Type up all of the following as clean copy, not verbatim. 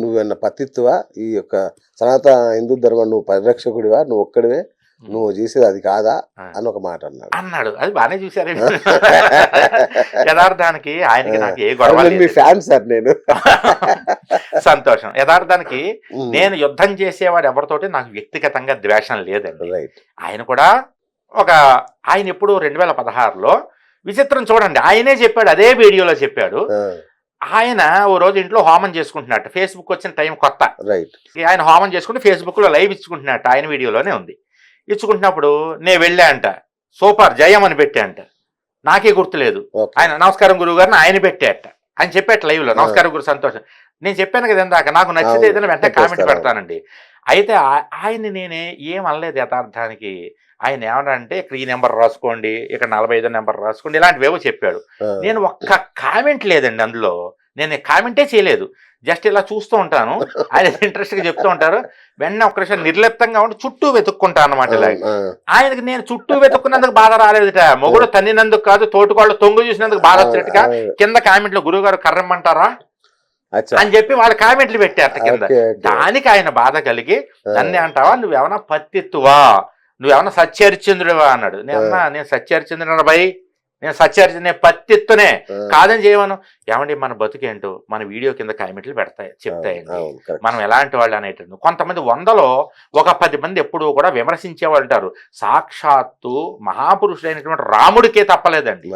నువ్వేమన్నా పతిత్తువా? ఈ యొక్క సనాతన హిందూ ధర్మం నువ్వు పరిరక్షకుడివా? నువ్వు ఒక్కడివే నువ్వు చేసేది అది కాదా అని ఒక మాట అన్నాడు. అది బాగానే చూసారే. యథార్థానికి ఆయనకి నాకు ఏ గొడవ మీ ఫ్యాన్ సార్ నేను. సంతోషం. యథార్థానికి నేను యుద్ధం చేసేవాడు ఎవరితోటి నాకు వ్యక్తిగతంగా ద్వేషం లేదండి. ఆయన కూడా ఆయన ఎప్పుడు 2016లో విచిత్రం చూడండి, ఆయనే చెప్పాడు, అదే వీడియోలో చెప్పాడు. ఆయన ఓ రోజు ఇంట్లో హోమం చేసుకుంటున్నట్టు, ఫేస్బుక్ వచ్చిన టైం కొత్త, ఆయన హోమం చేసుకుంటే ఫేస్బుక్ లో లైవ్ ఇచ్చుకుంటున్నట్టు ఆయన వీడియోలోనే ఉంది. ఇచ్చుకుంటున్నప్పుడు నేను వెళ్ళా అంట, సూపర్ జయం అని పెట్టా అంట, నాకే గుర్తులేదు. ఆయన నమస్కారం గురువు గారిని ఆయన పెట్టాట, ఆయన చెప్పాట లైవ్ లో, నమస్కారం గురు సంతోషం. నేను చెప్పాను కదా ఇందాక, నాకు నచ్చితే ఏదైనా వెంటనే కామెంట్ పెడతానండి. అయితే ఆయన నేనే ఏం అనలేదు యథార్థానికి. ఆయన ఏమన్నా ఇక్కడ ఈ నెంబర్ రాసుకోండి, ఇక్కడ 45 నెంబర్ రాసుకోండి, ఇలాంటివేవో చెప్పాడు. నేను ఒక్క కామెంట్ లేదండి అందులో, నేను కామెంటే చేయలేదు. జస్ట్ ఇలా చూస్తూ ఉంటాను, ఆయన ఇంట్రెస్ట్గా చెప్తూ ఉంటారు. వెంటనే ఒక్క నిమిషం నిర్లిప్తంగా ఉండి చుట్టూ వెతుక్కుంటాను అనమాట. ఇలా ఆయనకి నేను చుట్టూ వెతుక్కున్నందుకు బాధ రాలేదుట, మొగుడు తన్నినందుకు కాదు, తోటుకోళ్ళు తొంగు చూసినందుకు బాధ వచ్చినట్టుగా కింద కామెంట్లు గురువు గారు కర్రమ్మంటారా అని చెప్పి వాళ్ళ కామెంట్లు పెట్టారట కింద. దానికి ఆయన బాధ కలిగి నన్నే అంటావా, నువ్వేమన్నా పత్తిత్తువా, నువ్వేమన్నా సత్యహరిశ్చంద్రుడివా అన్నాడు. నేను సత్యహరిశ్చంద్రుడు భయ్, నేను సత్యహరిశ్చంద్ర, నేను పత్తిత్తునే కాదని చేయమను. ఏమండి మన బతుకేంటో మన వీడియో కింద కామెంట్లు చెప్తాయండి మనం ఎలాంటి వాళ్ళు అనేటట్టు. కొంతమంది 100లో ఒక 10 మంది ఎప్పుడూ కూడా విమర్శించే వాళ్ళు ఉంటారు. సాక్షాత్తు మహాపురుషుడైనటువంటి రాముడికే తప్పలేదండి.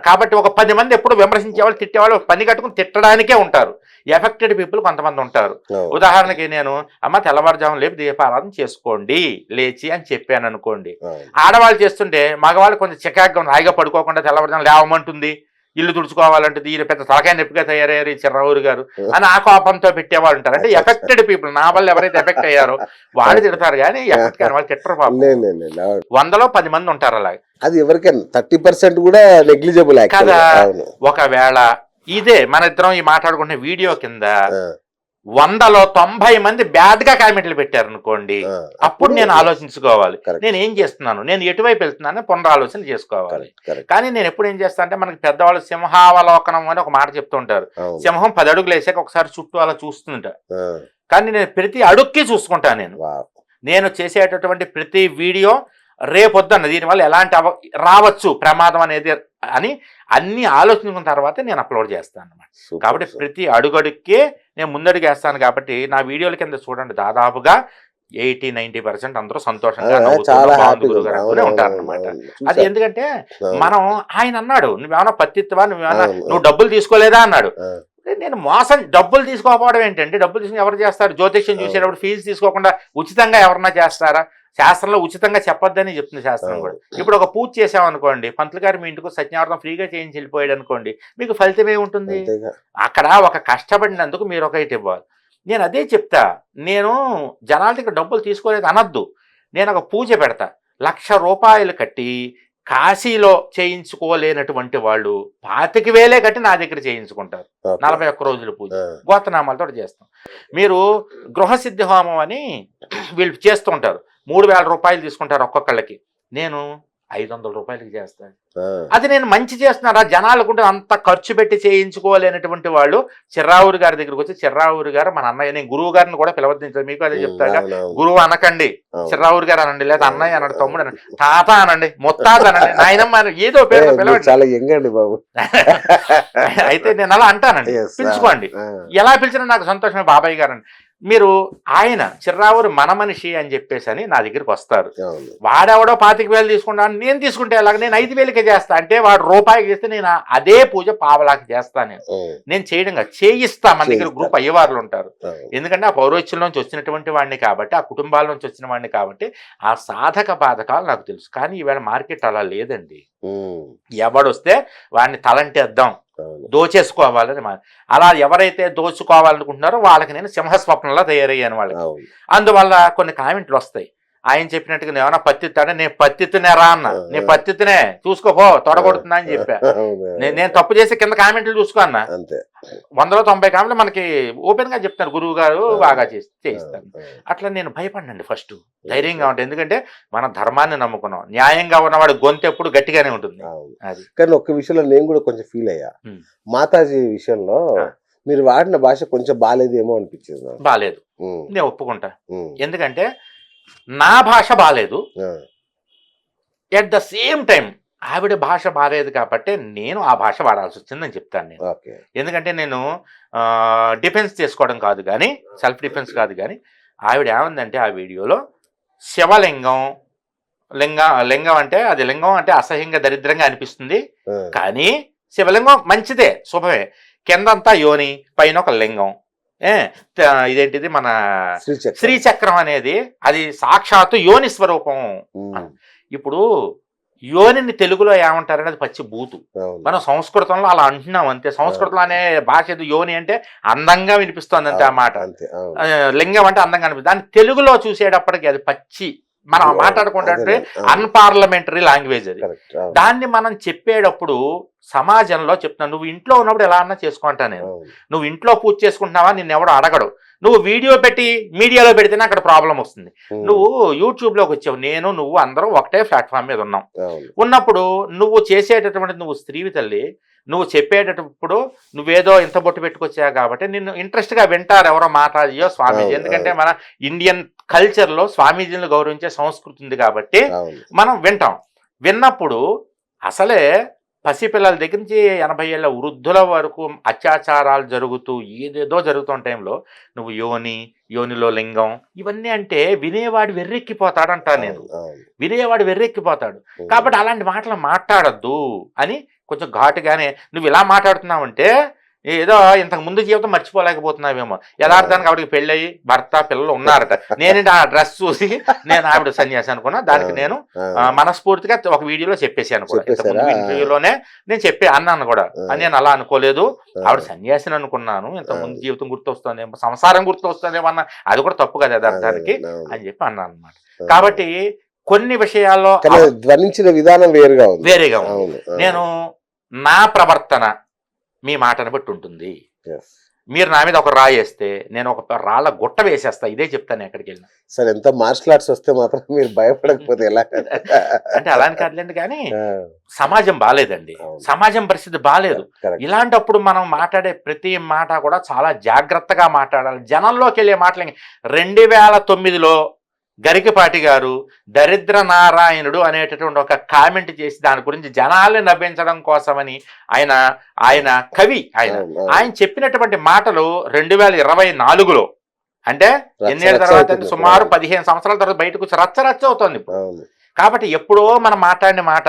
కాబట్టి ఒక 10 మంది ఎప్పుడు విమర్శించేవాళ్ళు, తిట్టేవాళ్ళు, పని కట్టుకుని తిట్టడానికే ఉంటారు. ఎఫెక్టెడ్ పీపుల్ కొంతమంది ఉంటారు. ఉదాహరణకి నేను అమ్మ తెల్లవారుజాము లేపి దీపారాధన చేసుకోండి లేచి అని చెప్పాను అనుకోండి. ఆడవాళ్ళు చేస్తుంటే మగవాళ్ళు కొంచెం చికాగ్గా హాయిగా పడుకోకుండా తెల్లవారుజాము లేవమంటుంది, ఇల్లు తుడుచుకోవాలంటుంది, ఈయన పెద్ద తలకాయ నొప్పిగా తయారయ్యారు చిర్రావురు గారు అని ఆ కోపంతో పెట్టేవాళ్ళు ఉంటారు. అంటే ఎఫెక్టెడ్ పీపుల్, నా వల్ల ఎవరైతే ఎఫెక్ట్ అయ్యారో వాళ్ళు తిడతారు, కానీ ఎఫెక్ట్ కాని వాళ్ళు తిట్టరు. పాపం 100లో 10 మంది ఉంటారు అలాగే. అది ఎవరికైనా 30% కూడా నెగ్లిజిబుల్ కదా. ఒకవేళ ఇదే మన ఇద్దరం ఈ మాట్లాడుకుంటున్న వీడియో కింద 100లో 90 మంది బ్యాడ్ గా కామెంట్లు పెట్టారు అనుకోండి, అప్పుడు నేను ఆలోచించుకోవాలి నేను ఏం చేస్తున్నాను, నేను ఎటువైపు వెళ్తున్నాను పునరాలోచన చేసుకోవాలి. కానీ నేను ఎప్పుడు ఏం చేస్తా అంటే, మనకి పెద్దవాళ్ళు సింహావలోకనం అని ఒక మాట చెప్తూ ఉంటారు. సింహం 10 అడుగులు వేసాక ఒకసారి చుట్టూ అలా చూస్తుంటా, కానీ నేను ప్రతి అడుక్కి చూసుకుంటాను. నేను చేసేటటువంటి ప్రతి వీడియో రేపొద్దున్న దీనివల్ల ఎలాంటి రావచ్చు ప్రమాదం అనేది అని అన్ని ఆలోచించుకున్న తర్వాత నేను అప్లోడ్ చేస్తాను అన్నమాట. కాబట్టి ప్రతి అడుగడుక్కే నేను ముందడుగు వేస్తాను. కాబట్టి నా వీడియోల కింద చూడండి దాదాపుగా 80-90% అందరూ సంతోషంగా ఉంటారు అనమాట. అది ఎందుకంటే మనం, ఆయన అన్నాడు నువ్వేమన్నా పత్తిత్వా, నువ్వు డబ్బులు తీసుకోలేదా అన్నాడు. నేను మోసం, డబ్బులు తీసుకోకపోవడం ఏంటంటే, డబ్బులు తీసుకుని ఎవరు చేస్తారు? జ్యోతిష్యం చూసేటప్పుడు ఫీజు తీసుకోకుండా ఉచితంగా ఎవరన్నా చేస్తారా? శాస్త్రంలో ఉచితంగా చెప్పొద్దని చెప్తుంది శాస్త్రం కూడా. ఇప్పుడు ఒక పూజ చేసామనుకోండి, పంతులు గారు మీ ఇంటికి సత్యనారాయణ ఫ్రీగా చేయించి వెళ్ళిపోయాడు అనుకోండి, మీకు ఫలితమే ఉంటుంది. అక్కడ ఒక కష్టపడినందుకు మీరు ఒకటి ఇవ్వాలి. నేను అదే చెప్తా, నేను జనాల దగ్గర డబ్బులు తీసుకోలేదు అనొద్దు. నేను ఒక పూజ పెడతా, 1,00,000 రూపాయలు కట్టి కాశీలో చేయించుకోలేనటువంటి వాళ్ళు 25,000 కట్టి నా దగ్గర చేయించుకుంటారు. 41 రోజుల పూజ గోత్రనామాలతో చేస్తాం. మీరు గృహసిద్ధి హోమం అని వీళ్ళు చేస్తూ ఉంటారు, 3,000 రూపాయలు తీసుకుంటారు ఒక్కొక్కళ్ళకి. నేను 500 రూపాయలకి చేస్తాను. అది నేను మంచి చేస్తున్నారా? జనాలకుంటే అంత ఖర్చు పెట్టి చేయించుకోలేనటువంటి వాళ్ళు చిర్రావురు గారి దగ్గరకు వచ్చి, చిర్రావురు గారు మన అన్నయ్య, నేను గురువు గారిని కూడా పిలవద్దించాను, మీకు అదే చెప్తాగా, గురువు అనకండి, చిర్రావురు గారు అనండి, లేదా అన్నయ్య అన్నాడు, తమ్ముడు అనండి, తాత అనండి, ముత్తాత అనండి, నాయనమ్మ ఏదో పేరు పిలవండి బాబు. అయితే నేను అలా అంటానండి, పిలుచుకోండి. ఎలా పిలిచినా నాకు సంతోషమే. బాబాయ్ గారు అని మీరు, ఆయన చిర్రావురు మన మనిషి అని చెప్పేసి అని నా దగ్గరికి వస్తారు. వాడెవడో 25,000 తీసుకుంటాను, నేను తీసుకుంటే ఎలాగ, నేను 5,000కే చేస్తా అంటే, వాడు రూపాయికి చేస్తే నేను అదే పూజ పావలాకి చేస్తాను. నేను చేయడంగా చేయిస్తా. మన దగ్గర గ్రూప్ అయ్యేవాళ్ళు ఉంటారు. ఎందుకంటే ఆ పౌరోహిత్యం నుంచి వచ్చినటువంటి వాడిని కాబట్టి, ఆ కుటుంబాల నుంచి వచ్చిన వాడిని కాబట్టి ఆ సాధక బాధకాలు నాకు తెలుసు. కానీ ఈవేళ మార్కెట్ అలా లేదండి. ఎవడొస్తే వాడిని తలంటేద్దాం, దోచేసుకోవాలని. అలా ఎవరైతే దోచుకోవాలనుకుంటున్నారో వాళ్ళకి నేను సింహస్వప్నంలో తయారయ్యాను వాళ్ళకి. అందువల్ల కొన్ని కామెంట్లు వస్తాయి. ఆయన చెప్పినట్టుగా ఏమన్నా పత్తిత్తాడే, నేను పత్తిత్తునే రా అన్న, నేను పత్తిత్తునే చూసుకోపో తొడగొడుతున్నా అని చెప్పా. నేను తప్పు చేసి కింద కామెంట్లు చూసుకో అన్న. 100లో 90 కామెంట్లు మనకి ఓపెన్ గా చెప్తారు, గురువు గారు బాగా చేయిస్తాను. అట్లా నేను భయపడినండి, ఫస్ట్ ధైర్యంగా ఉంటాను. ఎందుకంటే మన ధర్మాన్ని నమ్ముకున్నాం, న్యాయంగా ఉన్నవాడు గొంతు ఎప్పుడు గట్టిగానే ఉంటుంది. అది కానీ ఒక్క విషయంలో నేను కూడా కొంచెం ఫీల్ అయ్యా. మాతాజీ విషయంలో మీరు వాడిన భాష కొంచెం బాగాలేదేమో అనిపించింది నాకు. బాలేదు, ఉమ్, నేను ఒప్పుకుంటా. ఉమ్, ఎందుకంటే నా భాష బాలేదు, ఆ, ఎట్ ద సేమ్ టైం ఆవిడ భాష బాలేదు కాబట్టి నేను ఆ భాష వాడాల్సి వచ్చిందని చెప్తాను నేను. ఓకే. ఎందుకంటే నేను డిఫెన్స్ చేసుకోవడం కాదు కానీ, సెల్ఫ్ డిఫెన్స్ కాదు కానీ, ఆవిడ ఏమందంటే ఆ వీడియోలో శివలింగం, లింగం అంటే అది లింగం అంటే అసహ్యంగా దరిద్రంగా అనిపిస్తుంది, ఆ, కానీ శివలింగం మంచిదే, శుభమే, కిందంతా యోని, పైన ఒక లింగం. ఇదేంటిది మన శ్రీచక్రం. శ్రీచక్రం అనేది అది సాక్షాత్తు యోని స్వరూపం. ఉమ్, ఇప్పుడు యోనిని తెలుగులో ఏమంటారంటే అది పచ్చి బూతు. అవును. మనం సంస్కృతంలో అలా అంటున్నాం అంతే. సంస్కృతంలో అనే భాష ఏదో యోని అంటే అందంగా వినిపిస్తుంది అంతే ఆ మాట. అంతే, అవును. లింగం అంటే అందంగా అనిపిస్తుంది. దాన్ని తెలుగులో చూసేటప్పటికి అది పచ్చి, మనం మాట్లాడుకుంటే అదే, అన్పార్లమెంటరీ లాంగ్వేజ్ అది. కరెక్ట్, అవును, దాన్ని మనం చెప్పేటప్పుడు సమాజంలో చెప్తున్నాను, నువ్వు ఇంట్లో ఉన్నప్పుడు ఎలా అన్నా చేసుకుంటా నేను. అవును. నువ్వు ఇంట్లో పూజ చేసుకుంటున్నావా, నిన్ను ఎవడు అడగడు. నువ్వు వీడియో పెట్టి మీడియాలో పెడితేనే అక్కడ ప్రాబ్లం వస్తుంది. ఉమ్, నువ్వు యూట్యూబ్లోకి వచ్చావు, నేను నువ్వు అందరూ ఒకటే ప్లాట్ఫామ్ మీద ఉన్నాం. అవును. ఉన్నప్పుడు నువ్వు చేసేటటువంటి, నువ్వు స్త్రీవి తల్లి, నువ్వు చెప్పేటప్పుడు నువ్వేదో ఇంత బొట్టు పెట్టుకొచ్చావు కాబట్టి నిన్ను ఇంట్రెస్ట్గా వింటారు ఎవరో మాట్లాడియో స్వామీజీ. అవును, ఎందుకంటే మన ఇండియన్ కల్చర్లో స్వామీజీని గౌరవించే సంస్కృతి ఉంది కాబట్టి అవును. మనం వింటాం. విన్నప్పుడు అసలే పసిపిల్లల దగ్గర నుంచి 80 ఏళ్ళ వృద్ధుల వరకు అత్యాచారాలు జరుగుతూ ఏదేదో జరుగుతున్న టైంలో నువ్వు యోనిలో లింగం ఇవన్నీ అంటే వినేవాడు వెర్రెక్కిపోతాడు అంటా నేను. అవును. వినేవాడు వెర్రెక్కిపోతాడు. ఉమ్, కాబట్టి అలాంటి మాటలు మాట్లాడద్దు అని కొంచెం ఘాటుగానే, నువ్వు ఇలా మాట్లాడుతున్నావంటే ఏదో ఇంతకు ముందు జీవితం మర్చిపోలేకపోతున్నావేమో. యథార్థానికి ఆవిడకి పెళ్ళయి భర్త పిల్లలు ఉన్నారట. నేనంటే ఆ డ్రెస్ చూసి నేను ఆవిడ సన్యాసి అనుకున్నా. దానికి నేను మనస్ఫూర్తిగా ఒక వీడియోలో చెప్పేసాను కూడా. ఇంతకుముందు ఇంటర్వ్యూలోనే నేను అన్నాను కూడా, నేను అలా అనుకోలేదు, ఆవిడ సన్యాసిని అనుకున్నాను, ఇంతకుముందు జీవితం గుర్తొస్తుందేమో, సంసారం గుర్తొస్తుందేమో అన్న, అది కూడా తప్పు కదా యథార్థానికి అని చెప్పి అన్నాను అనమాట. కాబట్టి కొన్ని విషయాల్లో ధ్వనించిన విధానం వేరుగా ఉంది. నేను నా ప్రవర్తన మీ మాటను బట్టి ఉంటుంది. మీరు నా మీద ఒక రాయి వేస్తే నేను ఒక రాళ్ళ గుట్ట వేసేస్తా, ఇదే చెప్తాను ఎక్కడికి వెళ్ళినా. సరే, ఎంత మార్షల్ ఆర్ట్స్ వస్తే మాత్రం మీరు భయపడకపోతే ఎలా? అంటే అలాని కాదులేండి, కానీ సమాజం బాగాలేదండి, సమాజం పరిస్థితి బాగాలేదు. ఇలాంటప్పుడు మనం మాట్లాడే ప్రతి మాట కూడా చాలా జాగ్రత్తగా మాట్లాడాలి. జనంలోకి వెళ్ళే మాటలు 2009లో గరికపాటి గారు దరిద్ర నారాయణుడు అనేటటువంటి ఒక కామెంట్ చేసి దాని గురించి జనాల్ని నవ్వించడం కోసమని ఆయన కవి, ఆయన చెప్పినటువంటి మాటలు 2024లో అంటే ఎన్నేళ్ళ తర్వాత, సుమారు 15 సంవత్సరాల తర్వాత బయటకు వచ్చి రచ్చ అవుతుంది ఇప్పుడు. కాబట్టి ఎప్పుడో మనం మాట్లాడిన మాట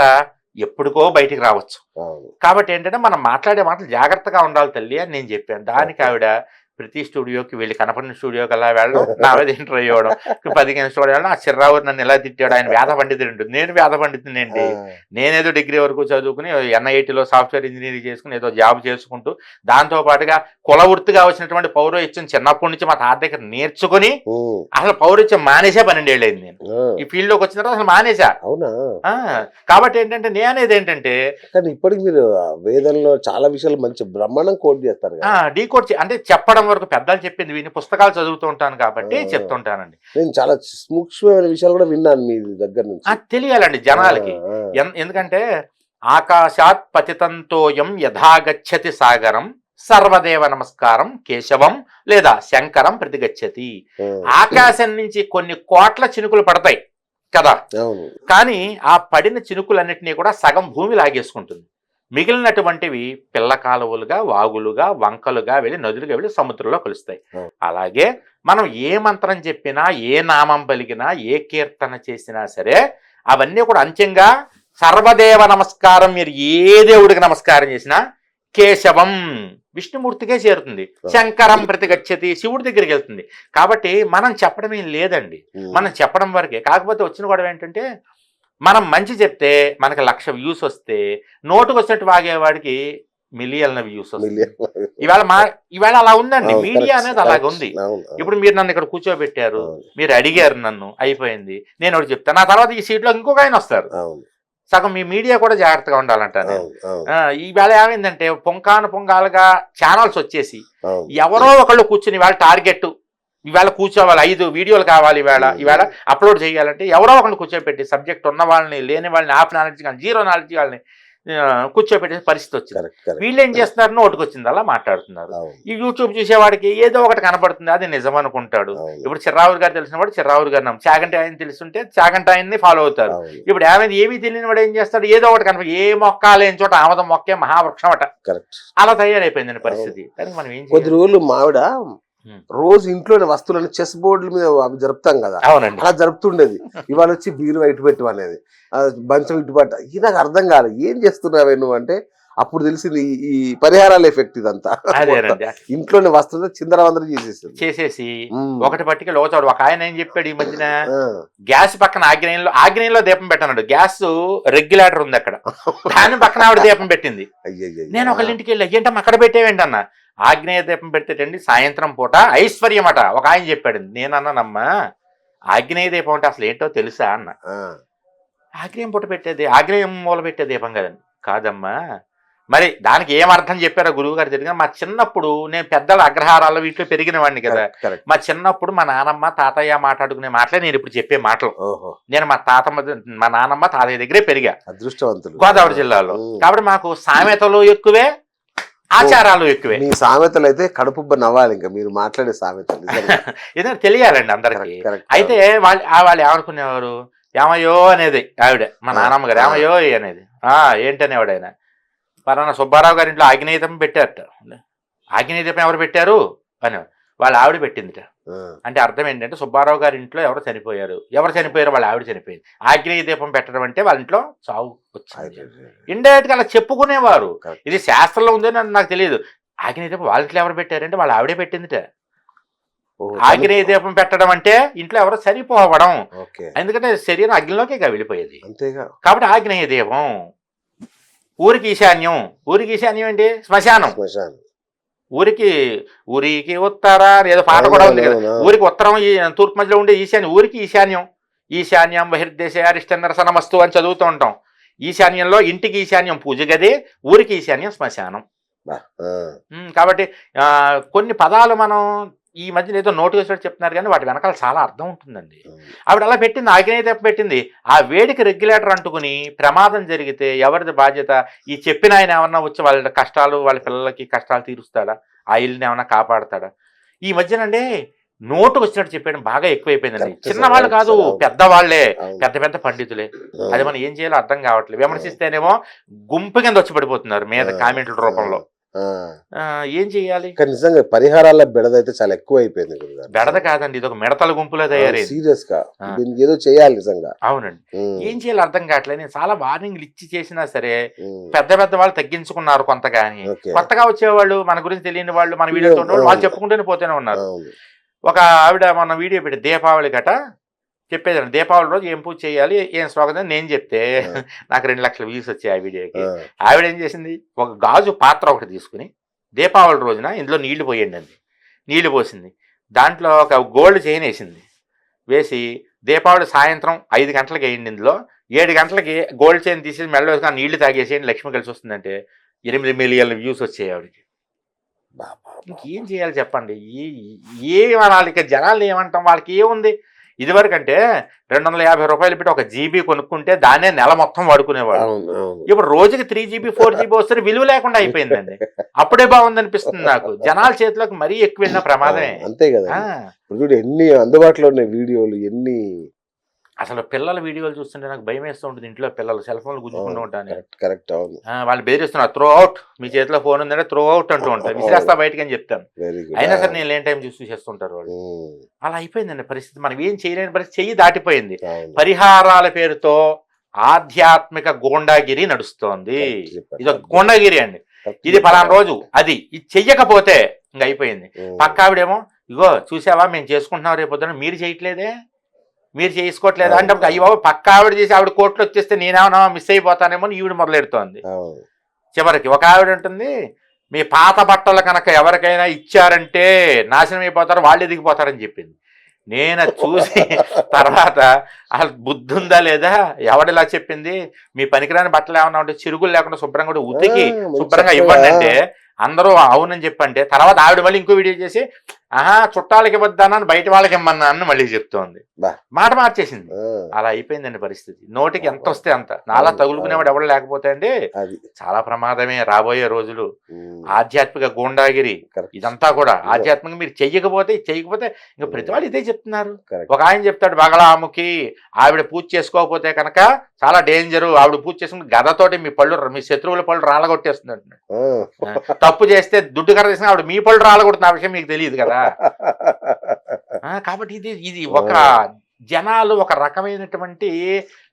ఎప్పుడుకో బయటికి రావచ్చు. కాబట్టి ఏంటంటే మనం మాట్లాడే మాటలు జాగ్రత్తగా ఉండాలి తల్లి అని నేను చెప్పాను. దానికి ఆవిడ ప్రతి స్టూడియోకి వెళ్ళి, కనపడిన స్టూడియోకి అలా వెళ్ళడం, నా మీద ఇంటర్వ్యూ ఇవ్వడం, 15 స్టూడియో వెళ్ళడం. ఆ చిర్రావు నన్ను ఎలా తిట్టాడు, ఆయన వేద పండితుడు, నేను వేద పండితుని ఏంటి, నేనేదో డిగ్రీ వరకు చదువుకుని NIT సాఫ్ట్వేర్ ఇంజనీరింగ్ చేసుకుని ఏదో జాబ్ చేసుకుంటూ దాంతోపాటుగా కుల వృత్తిగా వచ్చినటువంటి పౌరోహిత్యం చిన్నప్పటి నుంచి మా తాత దగ్గర నేర్చుకుని అసలు పౌరోహిత్యం మానేసా. 12 ఏళ్ళు అయింది నేను ఈ ఫీల్డ్ లోకి వచ్చిన తర్వాత, అసలు మానేసా. కాబట్టి ఏంటంటే నేనేది ఏంటంటే, ఇప్పటికి మీరు వేదంలో చాలా విషయాలు మంచి బ్రహ్మాండం కోట్ చేస్తారు, డీకోడ్ అంటే చెప్పడం వరకు పెద్దలు చెప్పింది విని పుస్తకాలు చదువుతూ ఉంటాను కాబట్టి చెప్తుంటానండి. నేను చాలా సూక్ష్మమైన విషయాలు కూడా విన్నాను మీ దగ్గర నుంచి. తెలియాలండి జనాలకి. ఎందుకంటే ఆకాశాత్ పతితంతోయం యథాగచ్చతి సాగరం సర్వదేవ నమస్కారం కేశవం లేదా శంకరం ప్రతిగచ్చతి. ఆకాశం నుంచి కొన్ని కోట్ల చినుకులు పడతాయి కదా, కానీ ఆ పడిన చినుకులన్నిటినీ కూడా సగం భూమి లాగేసుకుంటుంది. మిగిలినటువంటివి పిల్ల కాలువలుగా, వాగులుగా, వంకలుగా వెళ్ళి నదులుగా వెళ్ళి సముద్రంలో కలుస్తాయి. అలాగే మనం ఏ మంత్రం చెప్పినా, ఏ నామం పలికినా, ఏ కీర్తన చేసినా సరే అవన్నీ కూడా అంత్యంగా సర్వదేవ నమస్కారం. మీరు ఏ దేవుడికి నమస్కారం చేసినా కేశవం విష్ణుమూర్తికే చేరుతుంది, శంకరం ప్రతిగచ్చతి శివుడి దగ్గరికి వెళ్తుంది. కాబట్టి మనం చెప్పడం ఏం లేదండి, మనం చెప్పడం వరకే. కాకపోతే వచ్చిన గొడవ ఏంటంటే, మనం మంచి చెప్తే మనకి 1,00,000 వ్యూస్ వస్తే, నోటుకు వచ్చినట్టు వాగేవాడికి మిలియన్ల వ్యూస్ వస్తాయి. ఇవాళ అలా ఉందండి, మీడియా అనేది అలాగ ఉంది. ఇప్పుడు మీరు నన్ను ఇక్కడ కూర్చోబెట్టారు, మీరు అడిగారు నన్ను, అయిపోయింది. నేను ఒకటి చెప్తాను, నా తర్వాత ఈ సీట్లో ఇంకొక ఆయన వస్తారు. సగం మీ మీడియా కూడా జాగ్రత్తగా ఉండాలంట. ఈవేళ ఏమైందంటే పొంగాలుగా ఛానల్స్ వచ్చేసి ఎవరో ఒకళ్ళు కూర్చుని ఇవాళ టార్గెట్, ఇవాళ కూర్చోవాలి, 5 వీడియోలు కావాలి, ఇవాళ అప్లోడ్ చేయాలంటే ఎవరో ఒకళ్ళు కూర్చోబెట్టి సబ్జెక్ట్ ఉన్న వాళ్ళని, లేని వాళ్ళని, హాఫ్ నాలెడ్జ్ కానీ జీరో నాలెడ్జ్ వాళ్ళని కూర్చోబెట్టే పరిస్థితి వచ్చింది. కరెక్ట్ కరెక్ట్ వీళ్ళు ఏం చేస్తున్నారు, నోటికి వచ్చింది అలా మాట్లాడుతున్నారు. అవును ఈ యూట్యూబ్ చూసేవాడికి ఏదో ఒకటి కనపడుతుంది, అది నిజం అనుకుంటాడు. అవును ఇప్పుడు చిర్రావురు గారు తెలిసిన వాడు చిర్రావురు గారు చాగంటి ఆయన తెలుసుంటే చాగంటి ఆయన్ని ఫాలో అవుతారు. అవును ఇప్పుడు ఏమీ తెలియని వాడు ఏం చేస్తాడు, ఏదో ఒకటి కనపడి ఏ మొక్క లేని చోట ఆమదం మొక్కే మహావృక్షం అట, కరెక్ట్. అలా తయారైపోయిందండి పరిస్థితి. దానికి మనం ఏం కొద్ది చేయాలి? రోజులు మావిడ రోజు ఇంట్లోని వస్తువులను చెస్ బోర్డుల మీద అవి జరుపుతాం కదా, అవునండి. అలా జరుపుతుండేది. ఇవాళ వచ్చి బీరు ఇటు పెట్టు అనేది, బంచం ఇటు పట్ట. ఇది నాకు అర్థం కాలేదు, ఏం చేస్తున్నావే నువ్వు అంటే అప్పుడు తెలిసింది ఈ పరిహారాల ఎఫెక్ట్ ఇదంతా. అదేనండి. ఇంట్లోని వస్తువులు చిందరవందరూ చేసేసి ఒకటి పట్టిక లోచాడు. ఒక ఆయన ఏం చెప్పాడు ఈ మధ్యన, గ్యాస్ పక్కన ఆగ్నేయంలో దీపం పెట్టన్నాడు. గ్యాస్ రెగ్యులేటర్ ఉంది అక్కడ, దాని పక్కన ఆవిడ దీపం పెట్టింది. నేను ఒకళ్ళ ఇంటికి వెళ్ళి ఏంటమ్మా అక్కడ పెట్టేవేంటి అన్న, ఆగ్నేయ దీపం పెడితేటండి సాయంత్రం పూట ఐశ్వర్యం అట. ఒక ఆయన చెప్పాడు. నేనన్నానమ్మా ఆగ్నేయ దీపం అంటే అసలు ఏంటో తెలుసా అన్న. ఆగ్నేయం పూట పెట్టేది, ఆగ్నేయం మూల పెట్టే దీపం కదండి. కాదమ్మా, మరి దానికి ఏం అర్థం చెప్పారో గురువు గారు తెలియదు. మా చిన్నప్పుడు నేను పెద్దల అగ్రహారాల్లో వీటిలో పెరిగిన వాడిని కదా. మా చిన్నప్పుడు మా నానమ్మ తాతయ్య మాట్లాడుకునే మాటలే నేను ఇప్పుడు చెప్పే మాటలు. నేను మా నానమ్మ తాతయ్య దగ్గరే పెరిగా, అదృష్టవంతులు, గోదావరి జిల్లాలో. కాబట్టి మాకు సామెతలు ఎక్కువే, ఆచారాలు ఎక్కువే. మీ సామెతలు అయితే కడుపుబ్బ నవ్వాలి. ఇంకా మీరు మాట్లాడే సామెతలు ఏదైనా తెలియాలండి అందరికి. అయితే వాళ్ళు ఏమనుకునేవారు, ఏమయ్యో అనేది ఆవిడ, మా నానమ్మ గారు ఏమయ్యో అనేది. ఏంటనేవాడు ఆయన, పలానా సుబ్బారావు గారి ఇంట్లో ఆగ్నేయ దీపం పెట్టారట. ఆగ్నేయ దీపం ఎవరు పెట్టారు అని వాళ్ళ ఆవిడ పెట్టిందిట. అంటే అర్థం ఏంటంటే సుబ్బారావు గారి ఇంట్లో ఎవరు చనిపోయారు వాళ్ళ ఆవిడ చనిపోయింది. ఆగ్నేయ దీపం పెట్టడం అంటే వాళ్ళ ఇంట్లో చావు వచ్చింది. ఇండైరెక్ట్ గా అలా చెప్పుకునేవారు. ఇది శాస్త్రంలో ఉందని నాకు తెలియదు. ఆగ్నేయ దీపం వాళ్ళ ఇంట్లో ఎవరు పెట్టారంటే వాళ్ళ ఆవిడే పెట్టిందిట. ఆగ్నేయ దీపం పెట్టడం అంటే ఇంట్లో ఎవరో చనిపోవడం, ఎందుకంటే శరీరం అగ్నిలోకి వెళ్ళిపోయేది. కాబట్టి ఆగ్నేయ దీపం. ఊరికి ఈశాన్యం ఏంటి, శ్మశానం. ఊరికి ఉత్తర ఏదో పాట కూడా ఉంది కదా. ఊరికి ఉత్తరం తూర్పు మధ్యలో ఉండే ఈశాన్యం, ఊరికి ఈశాన్యం బహిర్దేశ అరిష్టనరసనమస్తు అని చదువుతూ ఉంటాం. ఈశాన్యంలో ఇంటికి ఈశాన్యం పూజ గది, ఊరికి ఈశాన్యం శ్మశానం. కాబట్టి కొన్ని పదాలు మనం ఈ మధ్యన ఏదో నోటు వేసినట్టు చెప్తున్నారు, కానీ వాటి వెనకాల చాలా అర్థం ఉంటుందండి. ఆవిడ అలా పెట్టింది, ఆగ్నేయ దీపం పెట్టింది. ఆ వేడికి రెగ్యులేటర్ అంటుకుని ప్రమాదం జరిగితే ఎవరిది బాధ్యత? ఈ చెప్పిన ఆయన ఏమన్నా వచ్చి వాళ్ళ కష్టాలు, వాళ్ళ పిల్లలకి కష్టాలు తీరుస్తాడా? ఆ ఇల్లుని ఏమన్నా కాపాడతాడా? ఈ మధ్యనండి నోటు వచ్చినట్టు చెప్పేయడం బాగా ఎక్కువైపోయిందండి. చిన్నవాళ్ళు కాదు, పెద్దవాళ్లే, పెద్ద పండితులే. అది మనం ఏం చేయాలో అర్థం కావట్లేదు. విమర్శిస్తేనేమో గుంపు కింద వచ్చి పడిపోతున్నారు మీద కామెంట్ల రూపంలో. ఏం చెయ్యాలి? నిజంగా పరిహారాల బెడద అయితే చాలా ఎక్కువ అయిపోయింది. బెడద కాదండి, ఇది ఒక మిడతల గుంపులో తయారైంది. సీరియస్ గా దీనికి ఏదో చేయాలి నిజంగా. అవునండి, ఏం చేయాలి అర్థం కావట్లేదు. నేను చాలా వార్నింగ్లు ఇచ్చి చేసినా సరే పెద్ద వాళ్ళు తగ్గించుకున్నారు కొంత. కానీ కొత్తగా వచ్చేవాళ్ళు, మన గురించి తెలియని వాళ్ళు, మన వీడియో చూడేవాళ్ళు, వాళ్ళు చెప్పుకుంటూనే పోతూనే ఉన్నారు. ఒక ఆవిడ మన వీడియో పెట్టి దీపావళి గట చెప్పేదండి, దీపావళి రోజు ఏం పూజ చేయాలి, ఏం స్వాగతం నేను చెప్తే నాకు 2 లక్షల వ్యూస్ వచ్చాయి ఆ వీడియోకి. ఆవిడ ఏం చేసింది, ఒక గాజు పాత్ర ఒకటి తీసుకుని దీపావళి రోజున ఇందులో నీళ్లు పోయండి అంది. నీళ్లు పోసింది, దాంట్లో ఒక గోల్డ్ చైన్ వేసి దీపావళి సాయంత్రం 5 గంటలకు వేయండి. ఇందులో 7 గంటలకి గోల్డ్ చైన్ తీసి మెల్ల వేసుకుని నీళ్లు తాగేసేయండి, లక్ష్మి కలిసి వస్తుందంటే 8 మిలియన్ల వ్యూస్ వచ్చాయి ఆవిడకి. ఇంకేం చేయాలి చెప్పండి? ఏమనాలి ఇక? జనాలు ఏమంటాం? వాళ్ళకి ఏముంది? ఇదివరకు అంటే 250 రూపాయలు పెట్టి 1 GB కొనుక్కుంటే దాన్నే నెల మొత్తం వాడుకునేవాడు. ఇప్పుడు రోజుకి 3 GB 4 GB వస్తే విలువ లేకుండా అయిపోయిందండి. అప్పుడే బాగుంది అనిపిస్తుంది నాకు. జనాల చేతిలోకి మరీ ఎక్కువ వెళ్ళిన ప్రమాదమే. అంతే కదా. ఎన్ని అందుబాటులో ఉన్నాయి వీడియోలు, ఎన్ని. అసలు పిల్లల వీడియోలు చూస్తుంటే నాకు భయం వేస్తూ ఉంటుంది. ఇంట్లో పిల్లలు సెల్ ఫోన్లు గుంజుకుంటూ ఉంటాను. కరెక్ట్. వాళ్ళు బెదిరిస్తున్నారు, త్రో అవుట్, మీ చేతిలో ఫోన్ ఉందంటే త్రో అవుట్ అంటూ ఉంటారు. విసిరేస్తా బయటకి అని చెప్తాను. అయినా సరే నేను లేని టైం చూసేస్తుంటారు వాళ్ళు. అలా అయిపోయిందండి పరిస్థితి. మనం ఏం చేయలేని పరిస్థితి, చెయ్యి దాటిపోయింది. పరిహారాల పేరుతో ఆధ్యాత్మిక గోండాగిరి నడుస్తోంది. ఇది ఒక గోండాగిరి అండి. ఇది పలానా రోజు అది ఇది చెయ్యకపోతే ఇంక అయిపోయింది. పక్క ఆవిడేమో, ఇగో చూసావా మేము చేసుకుంటున్నాం, రేపొద్దున మీరు చేయట్లేదే, మీరు చేసుకోవట్లేదు అంటే అయ్యో పక్క ఆవిడ చేసి ఆవిడ కోర్టులో వచ్చేస్తే నేనేమన్నా మిస్ అయిపోతానేమో అని ఈవిడ మొదలెడుతోంది. చివరికి ఒక ఆవిడ ఉంటుంది, మీ పాత బట్టలు కనుక ఎవరికైనా ఇచ్చారంటే నాశనం అయిపోతారు, వాళ్ళు ఎదిగిపోతారని చెప్పింది. నేను చూసి తర్వాత అసలు బుద్ధి ఉందా లేదా, ఎవడిలా చెప్పింది, మీ పనికిరాని బట్టలు ఏమన్నా ఉంటే చిరుగులు లేకుండా శుభ్రంగా ఉతికి శుభ్రంగా ఇవ్వండి అంటే అందరూ అవునని చెప్పంటే, తర్వాత ఆవిడ మళ్ళీ ఇంకో వీడియో చేసి ఆహా చుట్టాలకి ఇవ్వద్దానని బయట వాళ్ళకి ఇమ్మన్నా అని మళ్ళీ చెప్తోంది. బా. మాట మార్చేసింది. ఆ, అలా అయిపోయిందండి పరిస్థితి. నోటికి ఎంత వస్తే అంత. నాలా తగులుకునేవాడు ఎవరు లేకపోతే అండి అది చాలా ప్రమాదమే రాబోయే రోజులు. ఉమ్, ఆధ్యాత్మిక గూండాగిరి correct. ఇదంతా కూడా ఆధ్యాత్మికంగా మీరు చెయ్యకపోతే ఇంకా ప్రతి వాళ్ళు ఇదే చెప్తున్నారు. Correct. ఒక ఆయన చెప్తాడు బగలాముఖి ఆవిడ పూజ చేసుకోకపోతే కనుక చాలా డేంజరు, ఆవిడ పూజ చేసుకుని గదతోటి మీ శత్రువుల పళ్ళు రాలగొట్టేస్తుంది అంటున్నాడు. ఆ. తప్పు చేస్తే దుడ్డు కర్ర చేసిన ఆవిడ మీ పళ్ళు రాలగొడుతున్న ఆ విషయం మీకు తెలియదు కదా. కాబట్టి ఇది ఒక జనాలు ఒక రకమైనటువంటి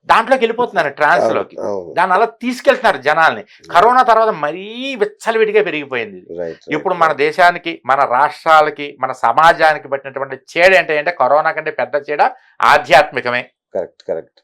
దాంట్లోకి వెళ్ళిపోతున్నారు, ట్రాన్స్ లోకి. అవును. దాన్ని అలా తీసుకెళ్తున్నారు జనాల్ని. కరోనా తర్వాత మరీ విచ్చలవిడిగా పెరిగిపోయింది. Right, ఇప్పుడు మన దేశానికి, మన రాష్ట్రాలకి, మన సమాజానికి పట్టినటువంటి చీడ ఏంటంటే కరోనా కంటే పెద్ద చీడ ఆధ్యాత్మికమే. కరెక్ట్.